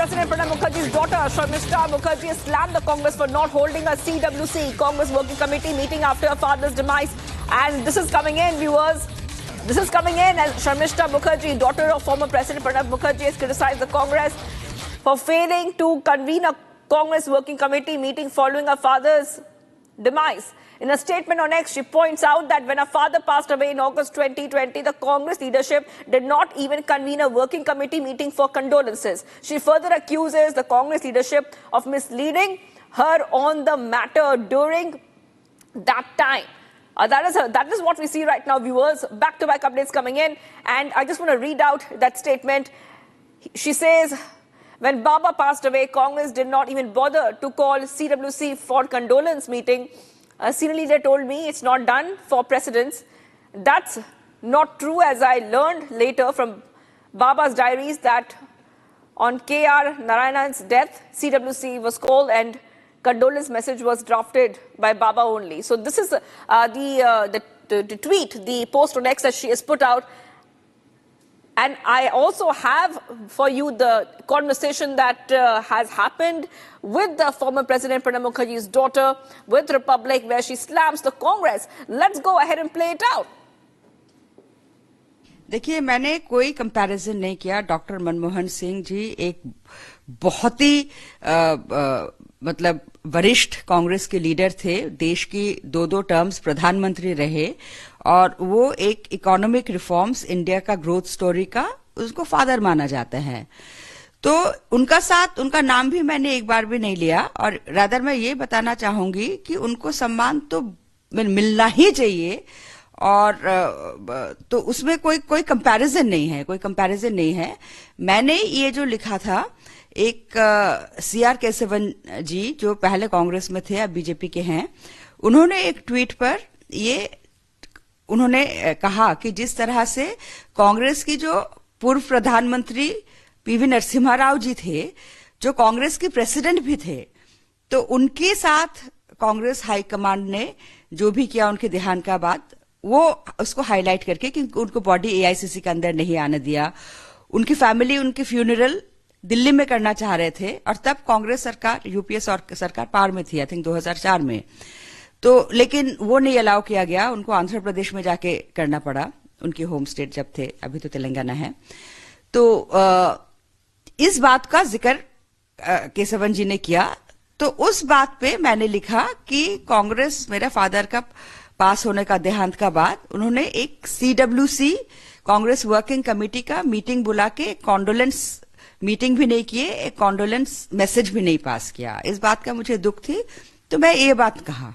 President Pranab Mukherjee's daughter, Sharmistha Mukherjee, has slammed the Congress for not holding a CWC, Congress Working Committee meeting after her father's demise. And this is coming in, viewers. This is coming in as Sharmistha Mukherjee, daughter of former President Pranab Mukherjee, has criticized the Congress for failing to convene a Congress Working Committee meeting following her father's demise. In a statement on X, she points out that when her father passed away in August 2020, the Congress leadership did not even convene a working committee meeting for condolences. She further accuses the Congress leadership of misleading her on the matter during that time. That is what we see right now, viewers. Back-to-back updates coming in. And I just want to read out that statement. She says, when Baba passed away, Congress did not even bother to call CWC for condolence meeting. A senior leader told me it's not done for presidents. That's not true, as I learned later from Baba's diaries that on K.R. Narayanan's death, CWC was called and condolence message was drafted by Baba only. So this is the tweet, the post on X that she has put out. And I also have for you the conversation that has happened with the former President Pranab Mukherjee's daughter with Republic, where she slams the Congress. Let's go ahead and play it out. देखिए, मैंने कोई comparison नहीं किया। Doctor Manmohan Singh ji एक बहुत ही मतलब वरिष्ठ कांग्रेस के लीडर थे, देश की दो टर्म्स प्रधानमंत्री रहे और वो एक इकोनॉमिक रिफॉर्म्स, इंडिया का ग्रोथ स्टोरी का उसको फादर माना जाता है। तो उनका साथ, उनका नाम भी मैंने एक बार भी नहीं लिया और रादर मैं ये बताना चाहूंगी कि उनको सम्मान तो मिलना ही चाहिए और तो उसमें कोई कंपैरिजन नहीं है। मैंने ये जो लिखा था, एक सीआर केशवन जी जो पहले कांग्रेस में थे, अब बीजेपी के हैं, उन्होंने एक ट्वीट पर ये उन्होंने कहा कि जिस तरह से कांग्रेस की जो पूर्व प्रधानमंत्री पीवी नरसिम्हा राव जी थे, जो कांग्रेस के प्रेसिडेंट भी थे, तो उनके साथ कांग्रेस हाईकमांड ने जो भी किया उनके देहांत का बाद, वो उसको हाईलाइट करके कि उनको बॉडी एआईसीसी के अंदर नहीं आने दिया। उनकी फैमिली उनकी फ्यूनरल दिल्ली में करना चाह रहे थे और तब कांग्रेस सरकार, यूपीए सरकार पावर में थी, आई थिंक 2004 में, तो लेकिन वो नहीं अलाउ किया गया। उनको आंध्र प्रदेश में जाके करना पड़ा, उनके होम स्टेट जब थे, अभी तो तेलंगाना है। तो इस बात का जिक्र केशवन जी ने किया, तो उस बात पे मैंने लिखा कि कांग्रेस, मेरे फादर का पास होने का, देहांत का बाद, उन्होंने एक सीडब्ल्यूसी कांग्रेस वर्किंग कमेटी का मीटिंग बुला के कॉन्डोलेंस मीटिंग भी नहीं किए, एक कॉन्डोलेंस मैसेज भी नहीं पास किया। इस बात का मुझे दुख थी, तो मैं ये बात कहा।